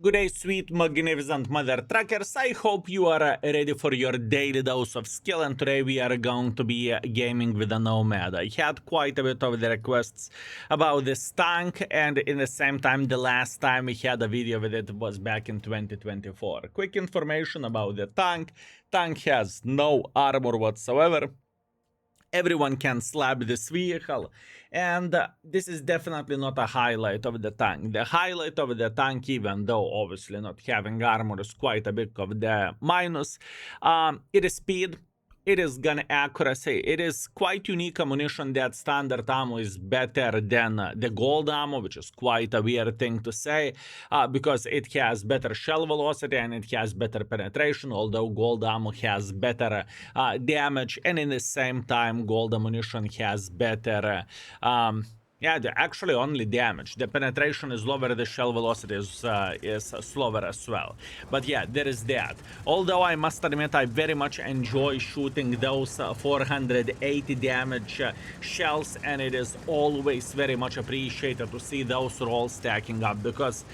Good day, sweet, magnificent mother truckers. I hope you are ready for your daily dose of skill, and today we are going to be gaming with a Nomad. I had quite a bit of the requests about this tank, and in the same time, the last time we had a video with it was back in 2024. Quick information about the tank. Tank has no armor whatsoever. Everyone can slap this vehicle, and this is definitely not a highlight of the tank. The highlight of the tank, even though obviously not having armor is quite a bit of the minus, it is speed. It is gun accuracy. It is quite unique ammunition that standard ammo is better than the gold ammo, which is quite a weird thing to say because it has better shell velocity and it has better penetration, although gold ammo has better damage, and in the same time gold ammunition has better yeah, actually only damage. The penetration is lower, the shell velocity is slower as well. But yeah, there is that. Although I must admit I very much enjoy shooting those 480 damage shells, and it is always very much appreciated to see those rolls stacking up, because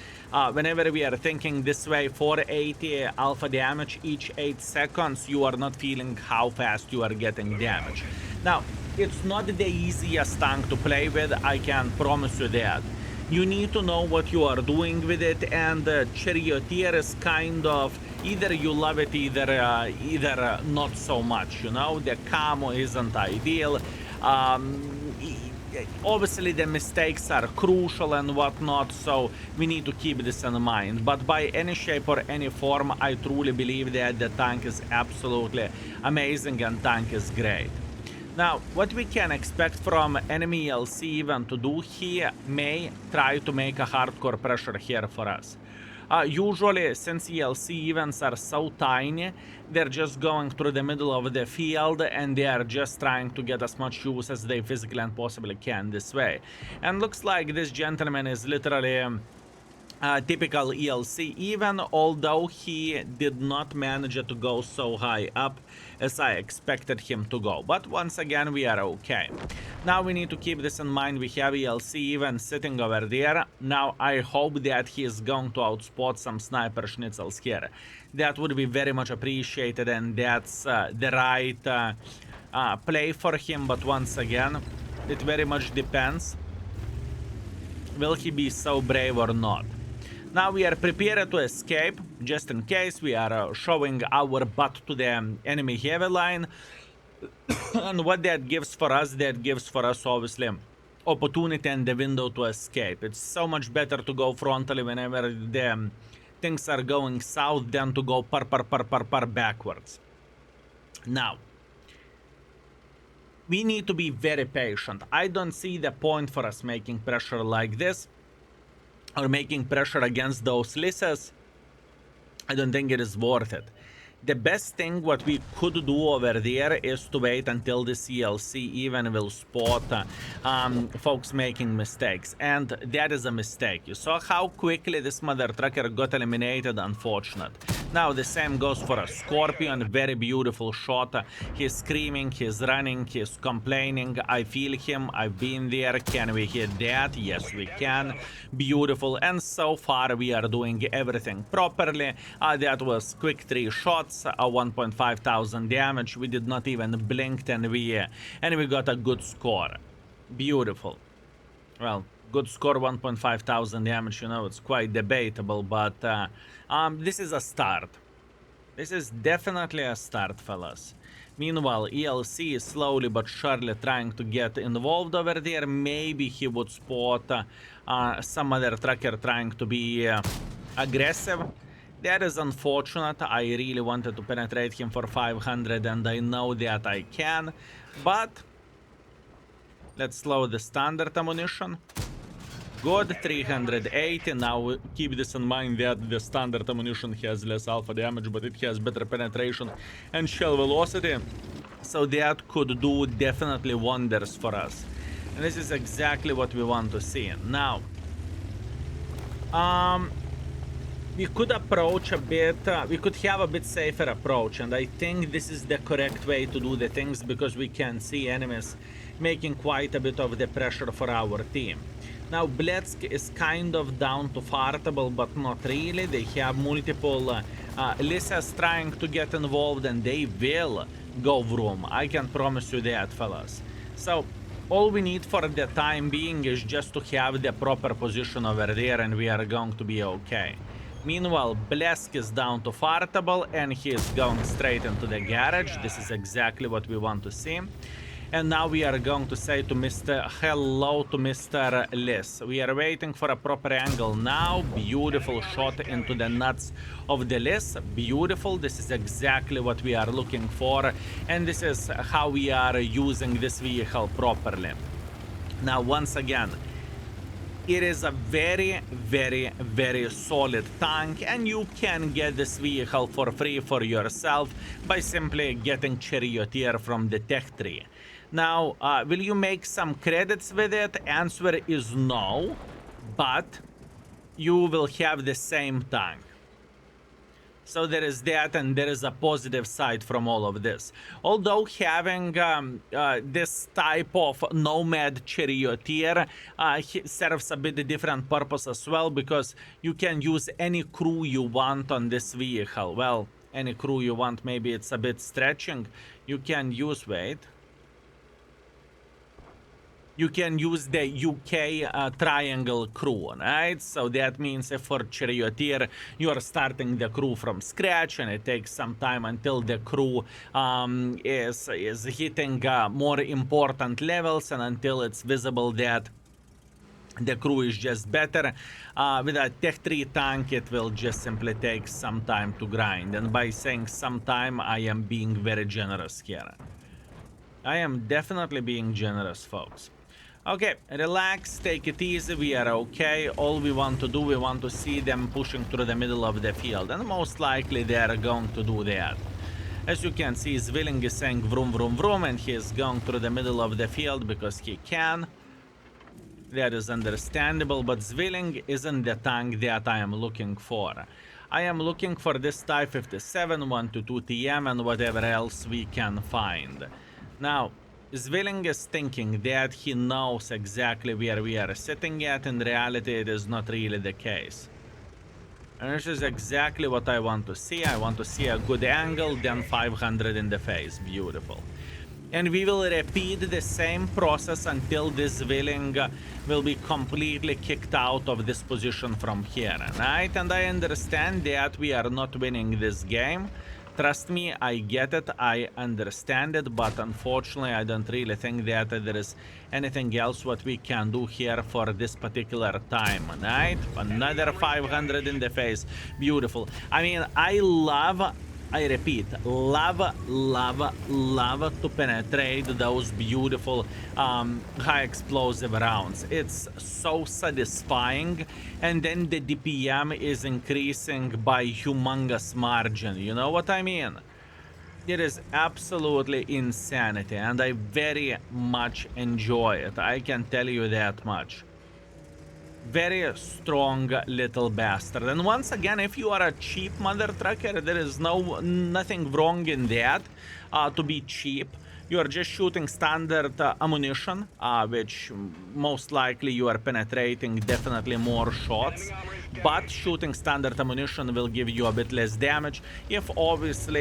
whenever we are thinking this way, 480 alpha damage each 8 seconds, you are not feeling how fast you are getting damage. Now, it's not the easiest tank to play with, I can promise you that. You need to know what you are doing with it, and Charioteer is kind of either you love it, either not so much, you know. The camo isn't ideal. Obviously the mistakes are crucial and whatnot, so we need to keep this in mind. But by any shape or any form, I truly believe that the tank is absolutely amazing and tank is great. Now, what we can expect from enemy ELC even to do, he may try to make a hardcore pressure here for us. Usually, since ELC events are so tiny, they're just going through the middle of the field and they are just trying to get as much use as they physically and possibly can this way. And looks like this gentleman is literally typical ELC even, although he did not manage to go so high up as I expected him to go. But once again, we are okay. Now we need to keep this in mind. We have ELC even sitting over there. Now I hope that he is going to outspot some sniper schnitzels here. That would be very much appreciated, and that's the right play for him. But once again, it very much depends. Will he be so brave or not? Now we are prepared to escape, just in case. We are showing our butt to the enemy heavy line. And what that gives for us, obviously opportunity and the window to escape. It's so much better to go frontally whenever the things are going south than to go backwards. Now, we need to be very patient. I don't see the point for us making pressure like this, or making pressure against those Lysses. I don't think it is worth it. The best thing what we could do over there is to wait until the CLC even will spot folks making mistakes, and that is a mistake. You saw how quickly this mother trucker got eliminated, unfortunate. Now the same goes for a Scorpion, very beautiful shot. He's screaming, he's running, he's complaining. I feel him, I've been there. Can we hit that? Yes, we can. Beautiful, and so far we are doing everything properly. That was quick 3 shots, 1.5 thousand damage. We did not even blink, and we got a good score. Beautiful. Well, good score, 1.5 thousand damage, you know, it's quite debatable, but this is a start. This is definitely a start, fellas. Meanwhile, ELC is slowly but surely trying to get involved over there. Maybe he would spot some other trucker trying to be aggressive. That is unfortunate. I really wanted to penetrate him for 500, and I know that I can, but let's slow the standard ammunition. Good, 380. Now keep this in mind that the standard ammunition has less alpha damage, but it has better penetration and shell velocity, so that could do definitely wonders for us. And this is exactly what we want to see. Now, we could approach a bit, we could have a bit safer approach, and I think this is the correct way to do the things, because we can see enemies making quite a bit of the pressure for our team. Now Bletsk is kind of down to fartable, but not really. They have multiple Lysas trying to get involved, and they will go vroom. I can promise you that, fellas. So all we need for the time being is just to have the proper position over there, and we are going to be okay. Meanwhile, Blesk is down to fartable, and he is going straight into the garage. This is exactly what we want to see. And now we are going to say to Mr. Hello to Mr. Lys. We are waiting for a proper angle now. Beautiful shot into the nuts of the Lys. Beautiful. This is exactly what we are looking for. And this is how we are using this vehicle properly. Now, once again, it is a very, very, very solid tank, and you can get this vehicle for free for yourself by simply getting Charioteer from the tech tree. Now, will you make some credits with it? Answer is no, but you will have the same tank. So there is that, and there is a positive side from all of this. Although having this type of nomad charioteer serves a bit different purpose as well, because you can use any crew you want on this vehicle. Well, any crew you want, maybe it's a bit stretching. You can use, wait. You can use the UK triangle crew, right? So that means if for Charioteer you are starting the crew from scratch, and it takes some time until the crew is hitting more important levels, and until it's visible that the crew is just better. With a Tech 3 tank, it will just simply take some time to grind. And by saying some time, I am being very generous here. I am definitely being generous, folks. Okay, relax, take it easy, we are okay. All we want to do, we want to see them pushing through the middle of the field, and most likely they are going to do that. As you can see, Zwilling is saying vroom vroom vroom, and he is going through the middle of the field because he can. That is understandable, but Zwilling isn't the tank that I am looking for. I am looking for this Type 57, 122 TM, and whatever else we can find. Now, Zwilling is thinking that he knows exactly where we are sitting at. In reality, it is not really the case. And this is exactly what I want to see. I want to see a good angle, then 500 in the face. Beautiful. And we will repeat the same process until this Zwilling will be completely kicked out of this position from here, right? And I understand that we are not winning this game. Trust me, I get it, I understand it, but unfortunately I don't really think that there is anything else what we can do here for this particular time, right? Another 500 in the face. Beautiful. I mean, I repeat, love to penetrate those beautiful high explosive rounds. It's so satisfying, and then the DPM is increasing by humongous margin, you know what I mean? It is absolutely insanity, and I very much enjoy it, I can tell you that much. Very strong little bastard. And once again, if you are a cheap mother trucker, there is nothing wrong in that, to be cheap. You are just shooting standard ammunition, which most likely you are penetrating definitely more shots, but shooting standard ammunition will give you a bit less damage if obviously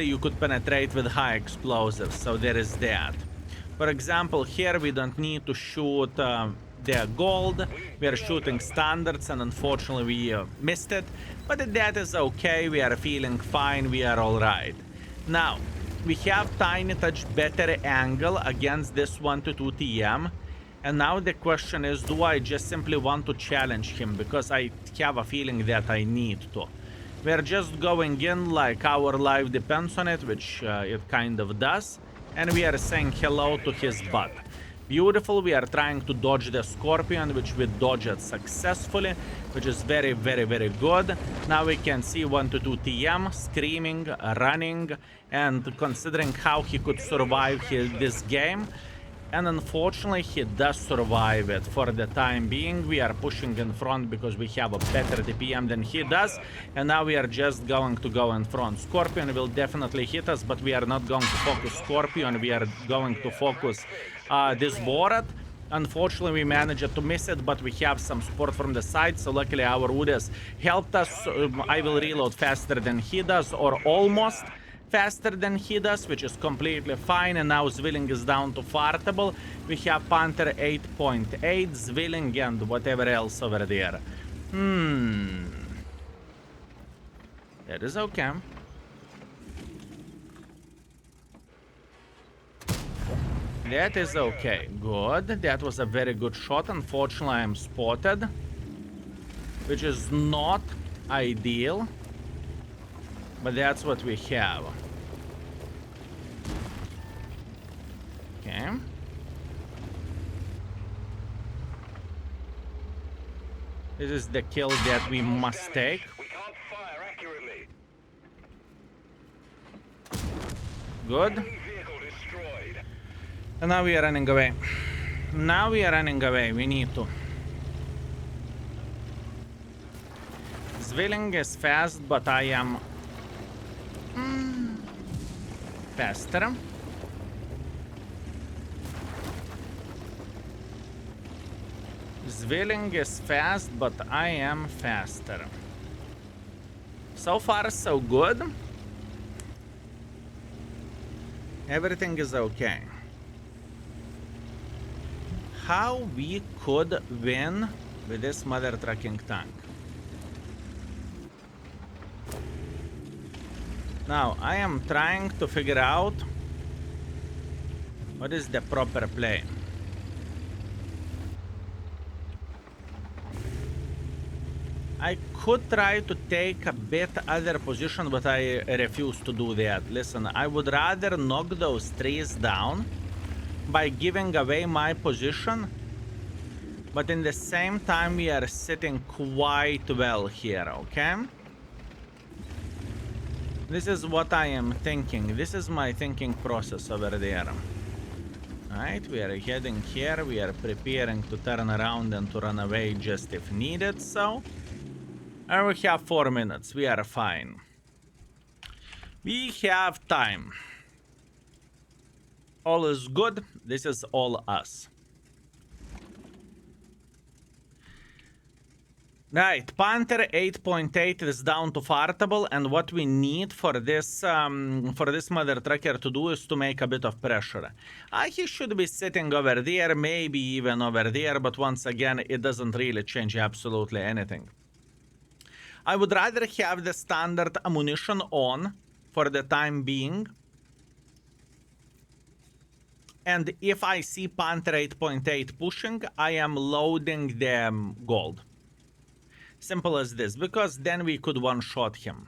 you could penetrate with high explosives. So there is that. For example, here we don't need to shoot the gold. We are shooting standards, and unfortunately we missed it. But that is okay. We are feeling fine. We are all right. Now, we have tiny touch better angle against this 122 TM. And now the question is, do I just simply want to challenge him? Because I have a feeling that I need to. We're just going in like our life depends on it, which it kind of does. And we are saying hello to his butt. Beautiful. We are trying to dodge the Scorpion, which we dodged successfully, which is very, very, very good. Now we can see 122 TM screaming, running, and considering how he could survive this game, And unfortunately, he does survive it. For the time being, we are pushing in front because we have a better DPM than he does. And now we are just going to go in front. Scorpion will definitely hit us, but we are not going to focus Scorpion. We are going to focus this Borat. Unfortunately, we managed to miss it, but we have some support from the side. So luckily, our Udas helped us. I will reload faster than he does, or almost faster than he does, which is completely fine. And now Zwilling is down to fartable. We have Panther 8.8, Zwilling, and whatever else over there. That is okay. That is okay. Good. That was a very good shot. Unfortunately, I am spotted, which is not ideal. But that's what we have. Okay. This is the kill that we must take. We can't fire accurately. Good. Vehicle destroyed. And now we are running away. Now we are running away. We need to. Zwilling is fast, but I am faster. Zwilling is fast, but I am faster. So far, so good. Everything is okay. How we could win with this mother trucking tank? Now, I am trying to figure out what is the proper play. I could try to take a bit other position, but I refuse to do that. Listen, I would rather knock those trees down by giving away my position, but in the same time we are sitting quite well here, okay? This is what I am thinking. This is my thinking process over there. Alright, we are heading here. We are preparing to turn around and to run away just if needed, so. And we have 4 minutes. We are fine. We have time. All is good. This is all us. Right, Panther 8.8 is down to fartable, and what we need for this mother trucker to do is to make a bit of pressure. He should be sitting over there, maybe even over there, but once again, it doesn't really change absolutely anything. I would rather have the standard ammunition on for the time being. And if I see Panther 8.8 pushing, I am loading the gold. Simple as this, because then we could one-shot him.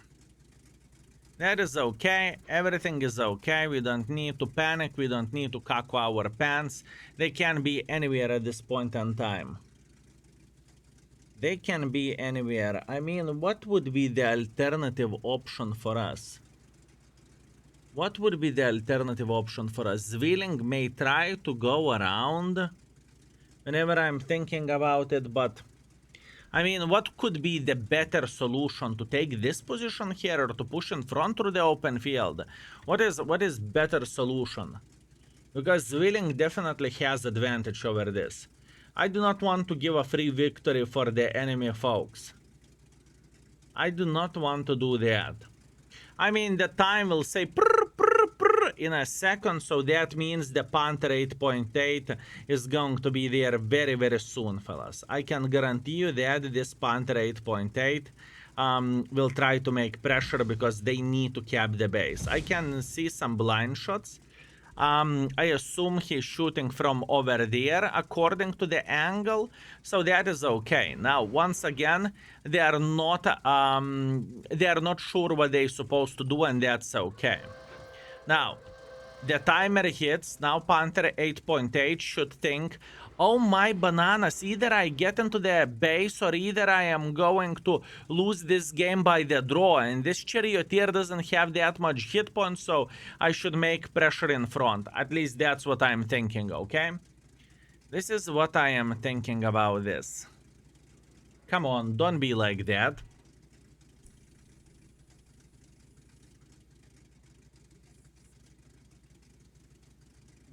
That is okay. Everything is okay. We don't need to panic. We don't need to cock our pants. They can be anywhere at this point in time. They can be anywhere. I mean, what would be the alternative option for us? What would be the alternative option for us? Zwilling may try to go around whenever I'm thinking about it, but I mean, what could be the better solution? To take this position here or to push in front through the open field? What is better solution? Because Zwilling definitely has advantage over this. I do not want to give a free victory for the enemy folks. I do not want to do that. I mean, the time will say prr, prr, prr in a second, so that means the Panther 8.8 is going to be there very, very soon, fellas. I can guarantee you that this Panther 8.8 will try to make pressure because they need to cap the base. I can see some blind shots. I assume he's shooting from over there according to the angle, so that is okay. Now, once again, they are not sure what they're supposed to do, and that's okay. Now, the timer hits. Now Panther 8.8 should think, Oh my bananas, either I get into the base or either I am going to lose this game by the draw, and this charioteer doesn't have that much hit points, so I should make pressure in front. At least that's what I'm thinking, okay? This is what I am thinking about this. Come on, don't be like that.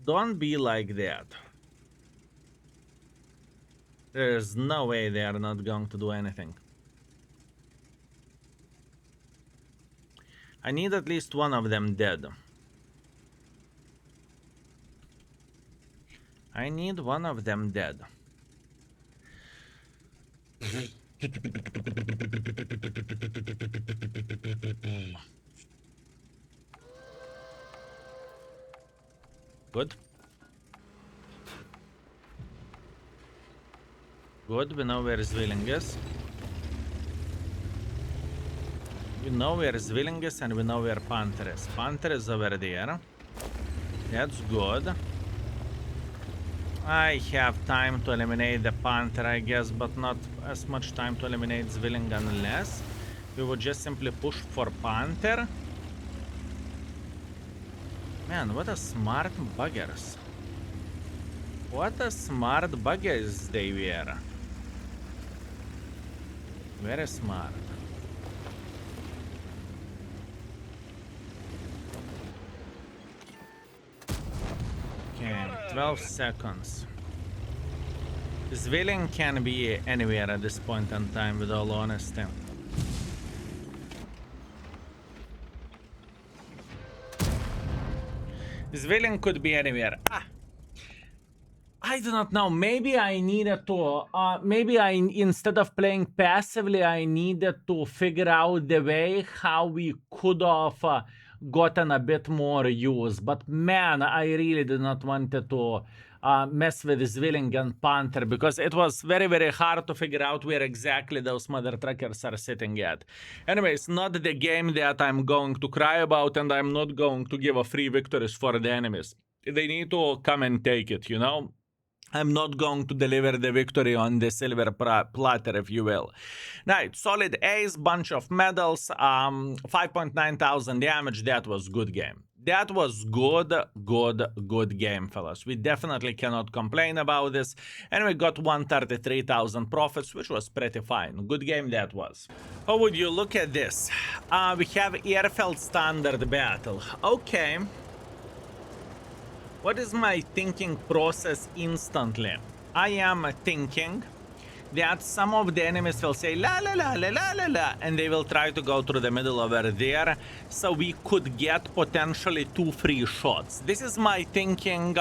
Don't be like that. There's no way they are not going to do anything. I need at least one of them dead. I need one of them dead. Good. Good, we know where Zwilling is. We know where Zwilling is and we know where Panther is. Panther is over there. That's good. I have time to eliminate the Panther, I guess, but not as much time to eliminate Zwilling unless we would just simply push for Panther. Man, what a smart buggers. What a smart buggers they were. Very smart. Okay, 12 seconds. Zwilling can be anywhere at this point in time, with all honesty. Zwilling could be anywhere. I do not know. Maybe I needed to. Maybe instead of playing passively, I needed to figure out the way how we could have gotten a bit more use. But man, I really did not want to mess with Zwilling and Panther because it was very, very hard to figure out where exactly those mother truckers are sitting at. Anyways, not the game that I'm going to cry about, and I'm not going to give a free victories for the enemies. They need to come and take it, you know? I'm not going to deliver the victory on the silver platter, if you will. Right, solid ace, bunch of medals, 5.9 thousand damage. That was good game. That was good game, fellas. We definitely cannot complain about this. And we got 133,000 profits, which was pretty fine. Good game that was. How would you look at this? We have Airfield standard battle. Okay. What is my thinking process instantly? I am thinking that some of the enemies will say la la la la la la la, and they will try to go through the middle over there, so we could get potentially 2 free shots. This is my thinking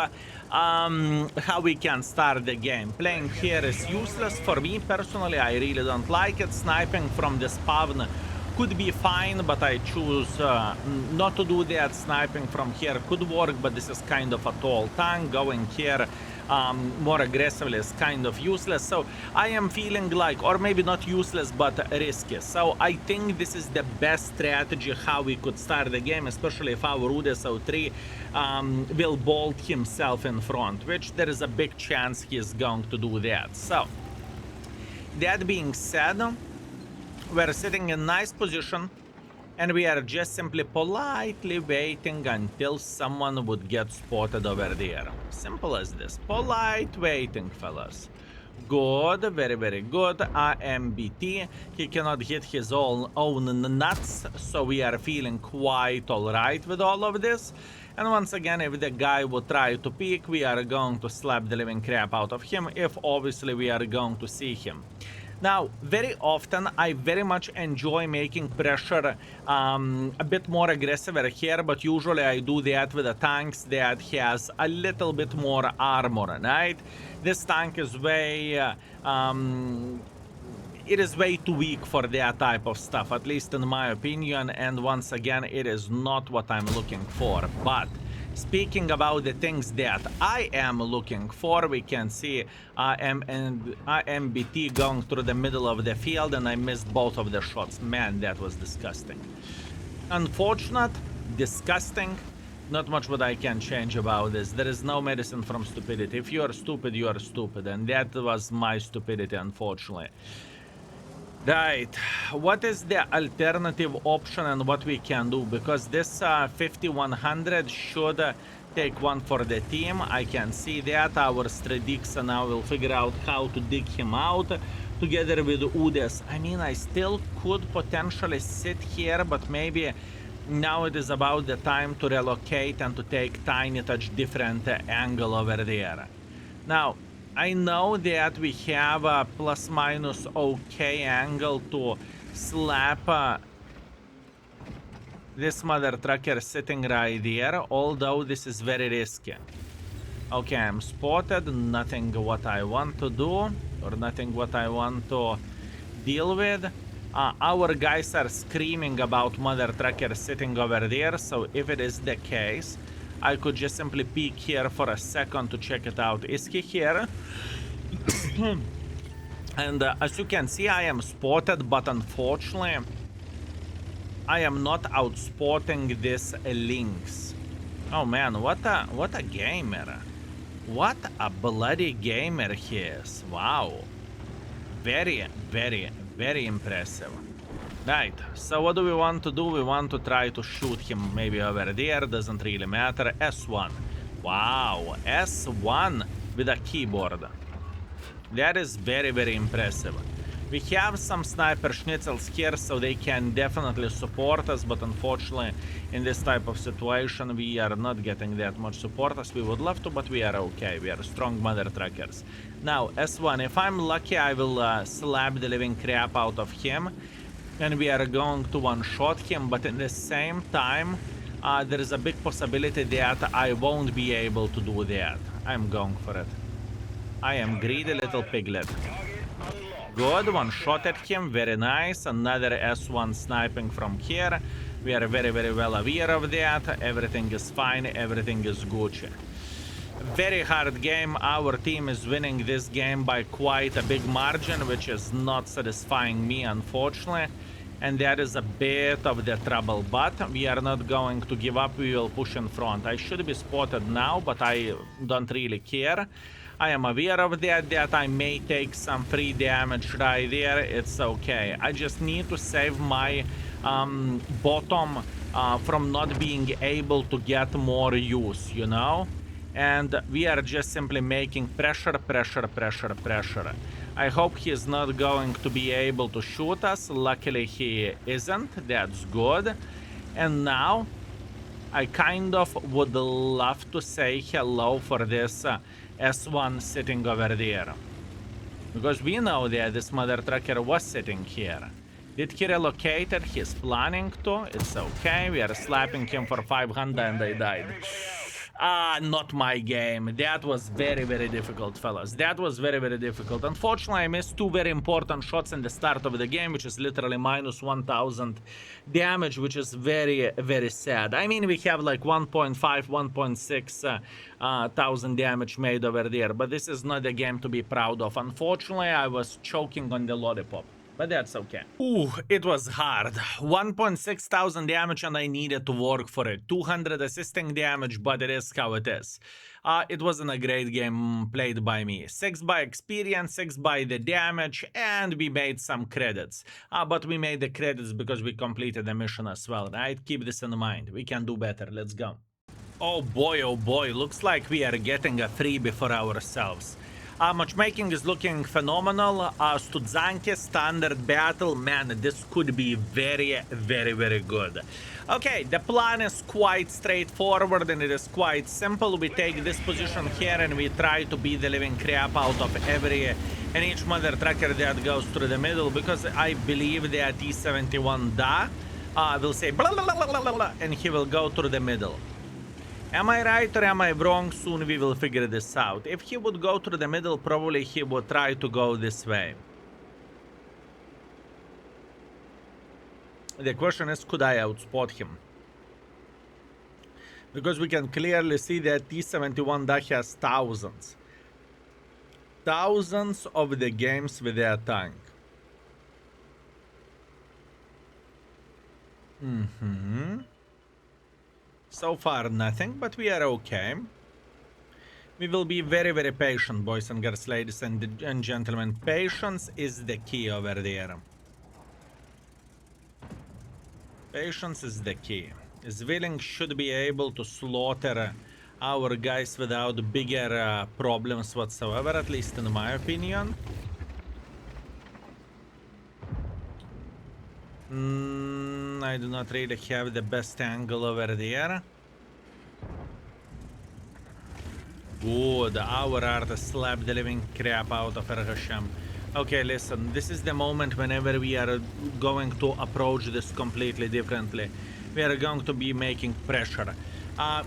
how we can start the game. Playing here is useless for me personally. I really don't like it. Sniping from the spawn could be fine, but I choose not to do that. Sniping from here could work, but this is kind of a tall tank. Going here more aggressively is kind of useless. So I am feeling like, or maybe not useless, but risky. So I think this is the best strategy how we could start the game, especially if our UDSO3 will bolt himself in front, which there is a big chance he is going to do that. So that being said, we're sitting in nice position, and we are just simply politely waiting until someone would get spotted over there. Simple as this. Polite waiting, fellas. Good, very, very good. AMBT. He cannot hit his own nuts, so we are feeling quite alright with all of this. And once again, if the guy would try to peek, we are going to slap the living crap out of him, if obviously we are going to see him. Now, very often, I very much enjoy making pressure a bit more aggressive here, but usually I do that with the tanks that has a little bit more armor, right? This tank is way... it is way too weak for that type of stuff, at least in my opinion, and once again, it is not what I'm looking for, but... Speaking about the things that I am looking for, we can see AMBT going through the middle of the field, and I missed both of the shots. Man, that was disgusting. Unfortunate, disgusting, Not much what I can change about this. There is no medicine from stupidity. If you are stupid, you are stupid. And that was my stupidity, unfortunately. Right. What is the alternative option and what we can do? Because this 5100 should take one for the team. I can see that. Our Stradix now will figure out how to dig him out together with Udes. I mean, I still could potentially sit here, but maybe now it is about the time to relocate and to take tiny touch different angle over there. Now, I know that we have a plus minus okay angle to slap this mother trucker sitting right there, although this is very risky. Okay, I'm spotted, nothing what I want to do, or nothing what I want to deal with. Our guys are screaming about mother trucker sitting over there, so if it is the case, I could just simply peek here for a second to check it out. Is he here? And as you can see, I am spotted, but unfortunately, I am not outspotting this lynx. Oh man, what a gamer. What a bloody gamer he is. Wow. Very, very, very impressive. Right, so what do we want to do? We want to try to shoot him maybe over there, doesn't really matter. S1. Wow, S1 with a keyboard. That is very, very impressive. We have some sniper schnitzels here, so they can definitely support us, but unfortunately, in this type of situation, we are not getting that much support as we would love to, but we are okay. We are strong mother truckers. Now, S1, if I'm lucky, I will slap the living crap out of him, and we are going to one-shot him, but in the same time, there is a big possibility that I won't be able to do that. I'm going for it. I am greedy little piglet. Good, one shot at him, very nice. Another S1 sniping from here. We are very, very well aware of that. Everything is fine, everything is Gucci. Very hard game. Our team is winning this game by quite a big margin, which is not satisfying me, unfortunately. And that is a bit of the trouble, but we are not going to give up. We will push in front. I should be spotted now, but I don't really care. I am aware of that I may take some free damage right there. It's okay. I just need to save my bottom from not being able to get more use, you know? And we are just simply making pressure, pressure, pressure, pressure. I hope he is not going to be able to shoot us. Luckily, he isn't. That's good. And now, I kind of would love to say hello for this S1 sitting over there. Because we know that this mother trucker was sitting here. Did he relocate it? He's planning to. It's okay. We are slapping him for 500 and I died. Not my game. That was very, very difficult, fellas. That was very, very difficult. Unfortunately, I missed two very important shots in the start of the game, which is literally minus 1000 damage, which is very, very sad. I mean, we have like 1.5, 1.6 thousand damage made over there, but this is not a game to be proud of. Unfortunately, I was choking on the lollipop. But that's okay. Ooh, it was hard. 1.6 thousand damage and I needed to work for it. 200 assisting damage, but it is how it is. It wasn't a great game played by me. 6 by experience, 6 by the damage, and we made some credits. But we made the credits because we completed the mission as well, right? Keep this in mind. We can do better. Let's go. Oh boy, looks like we are getting a freebie for ourselves. Matchmaking is looking phenomenal. Studzianki standard battle, man, this could be very, very, very good. Okay, the plan is quite straightforward and it is quite simple. We take this position here and we try to beat the living crap out of every and each mother trucker that goes through the middle, because I believe that T-71 will say blah, blah, blah, blah, blah, and he will go through the middle. Am I right or am I wrong? Soon we will figure this out. If he would go through the middle, probably he would try to go this way. The question is, could I outspot him? Because we can clearly see that T-71 has thousands. Thousands of the games with their tank. So far, nothing, but we are okay. We will be very, very patient, boys and girls, ladies and gentlemen. Patience is the key over there. Patience is the key. Zwilling should be able to slaughter our guys without bigger problems whatsoever, at least in my opinion. I do not really have the best angle over there. Good, our artist slapped the living crap out of Hashem. Okay, listen, this is the moment whenever we are going to approach this completely differently. We are going to be making pressure.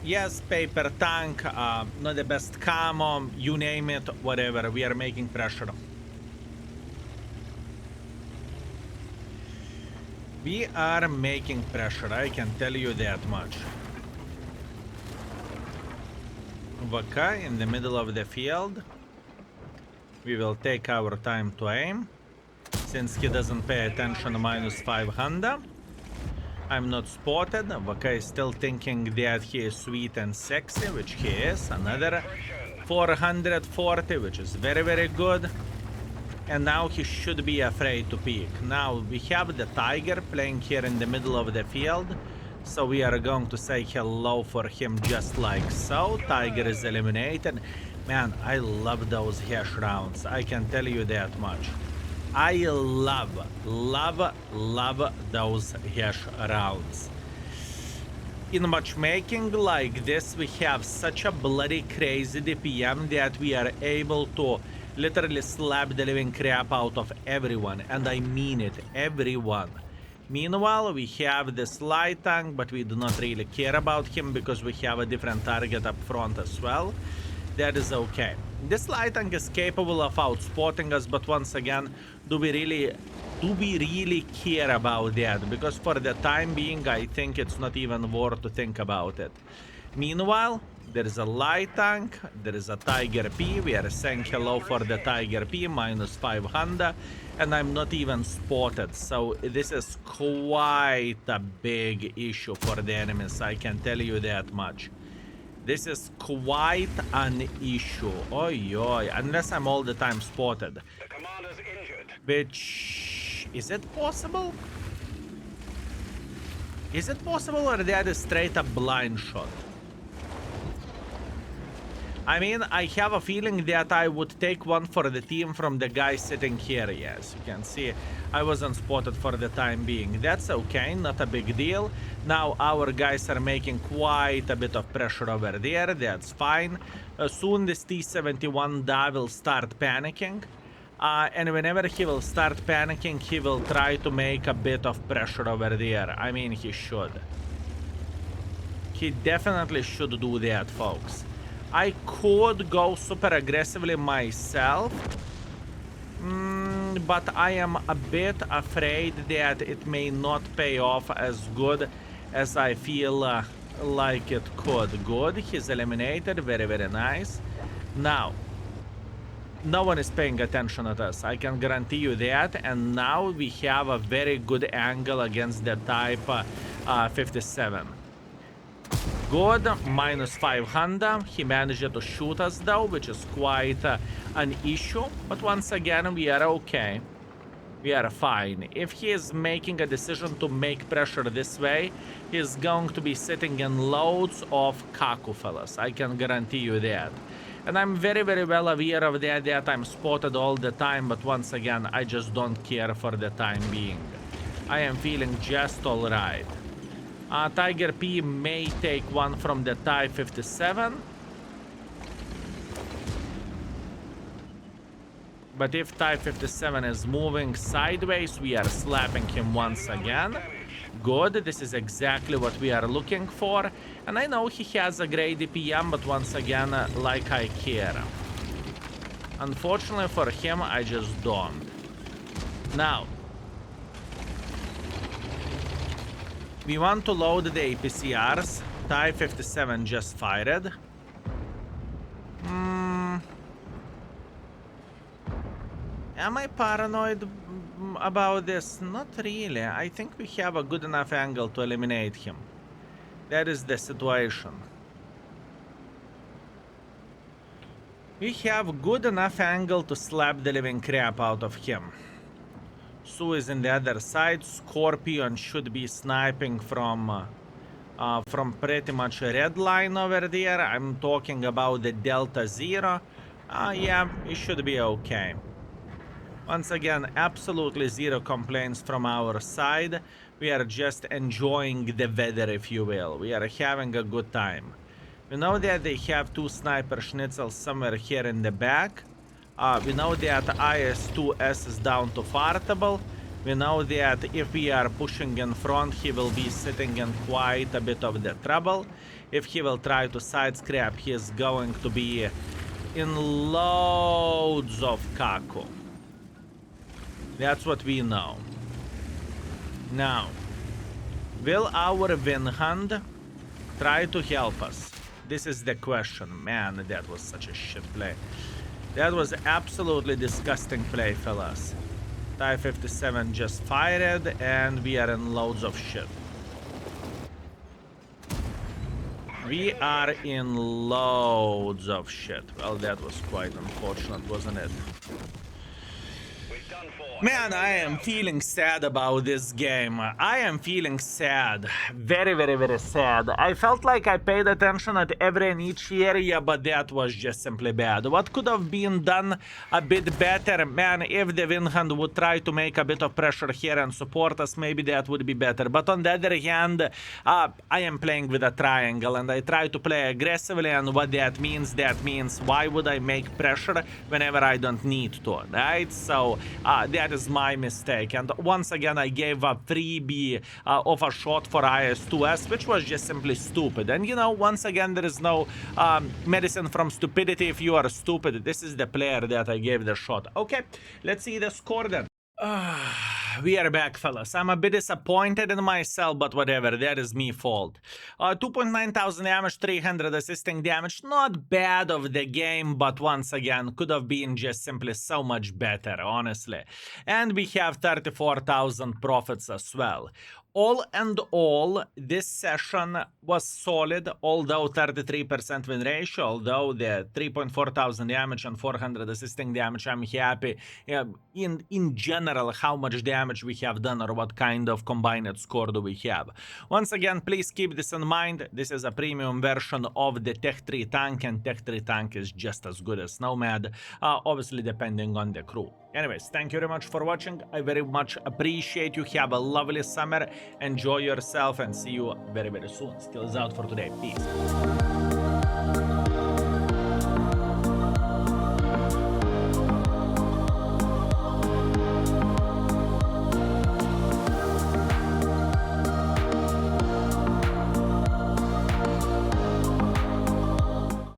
Yes, paper tank, not the best camo, you name it, whatever, we are making pressure. We are making pressure, I can tell you that much. Vaka in the middle of the field. We will take our time to aim. Since he doesn't pay attention, minus 500. I'm not spotted. Vaka is still thinking that he is sweet and sexy, which he is. Another 440, which is very, very good. And now he should be afraid to peek. Now we have the tiger playing here in the middle of the field. So we are going to say hello for him just like so. Tiger is eliminated. Man, I love those hash rounds. I can tell you that much. I love those hash rounds. In matchmaking like this, we have such a bloody crazy DPM that we are able to literally slap the living crap out of everyone. And I mean it, everyone. Meanwhile, we have this light tank, but we do not really care about him because we have a different target up front as well. That is okay. This light tank is capable of outspotting us, but once again, do we really care about that? Because for the time being, I think it's not even worth to think about it. Meanwhile, there is a light tank, there is a Tiger P. We are saying hello for the Tiger P, minus 500. And I'm not even spotted, so this is quite a big issue for the enemies, I can tell you that much. This is quite an issue. Oi, oi, unless I'm all the time spotted. The commander's injured. Which... is it possible? Is it possible, or that is straight up blind shot? I mean, I have a feeling that I would take one for the team from the guy sitting here. Yes, you can see I wasn't spotted for the time being. That's okay, not a big deal. Now our guys are making quite a bit of pressure over there. That's fine. Soon this T-71 Da will start panicking. And whenever he will start panicking, he will try to make a bit of pressure over there. I mean, he should. He definitely should do that, folks. I could go super aggressively myself, but I am a bit afraid that it may not pay off as good as I feel like it could. Good, he's eliminated, very, very nice. Now, no one is paying attention at us, I can guarantee you that, and now we have a very good angle against the Type 57. Good, minus 500. He managed to shoot us though, which is quite an issue. But once again, we are okay. We are fine. If he is making a decision to make pressure this way, he's going to be sitting in loads of kaku, fellas. I can guarantee you that. And I'm very, very well aware of that I'm spotted all the time. But once again, I just don't care for the time being. I am feeling just alright. Tiger P may take one from the Type 57. But if Type 57 is moving sideways, we are slapping him once again. Good, this is exactly what we are looking for. And I know he has a great DPM, but once again, like I care. Unfortunately for him, I just don't. Now, we want to load the APCRs. Type 57 just fired. Am I paranoid about this? Not really. I think we have a good enough angle to eliminate him. That is the situation. We have good enough angle to slap the living crap out of him. Sue is in the other side. Scorpion should be sniping from pretty much a red line over there. I'm talking about the Delta Zero. Yeah, it should be okay. Once again, absolutely zero complaints from our side. We are just enjoying the weather, if you will. We are having a good time. We know that they have 2 sniper schnitzels somewhere here in the back. We know that IS-2S is down to fartable. We know that if we are pushing in front, he will be sitting in quite a bit of the trouble. If he will try to side scrap, he is going to be in loads of kaku. That's what we know. Now, will our Winhand try to help us? This is the question. Man, that was such a shit play. That was absolutely disgusting play, fellas. TIE 57 just fired, and we are in loads of shit. We are in loads of shit. Well, that was quite unfortunate, wasn't it? Man, I am feeling sad about this game. I am feeling sad. Very, very, very sad. I felt like I paid attention at every and each area, but that was just simply bad. What could have been done a bit better? Man, if the Winhand would try to make a bit of pressure here and support us, maybe that would be better. But on the other hand, I am playing with a triangle, and I try to play aggressively, and what that means why would I make pressure whenever I don't need to, right? So, that is my mistake, and once again I gave a freebie of a shot for IS-2S, which was just simply stupid. And you know, once again, there is no medicine from stupidity. If you are stupid, this is the player that I gave the shot. Okay, let's see the score then. We are back, fellas. I'm a bit disappointed in myself, but whatever, that is me fault. 2.9 thousand damage, 300 assisting damage. Not bad of the game, but once again, could have been just simply so much better, honestly. And we have 34,000 profits as well. All and all, this session was solid, although 33% win ratio, although the 3.4 thousand damage and 400 assisting damage, I'm happy. In general, how much damage we have done or what kind of combined score do we have. Once again, please keep this in mind. This is a premium version of the Tech 3 tank, and Tech 3 tank is just as good as Nomad, obviously depending on the crew. Anyways, thank you very much for watching. I very much appreciate you. Have a lovely summer. Enjoy yourself and see you very, very soon. Skills out for today. Peace.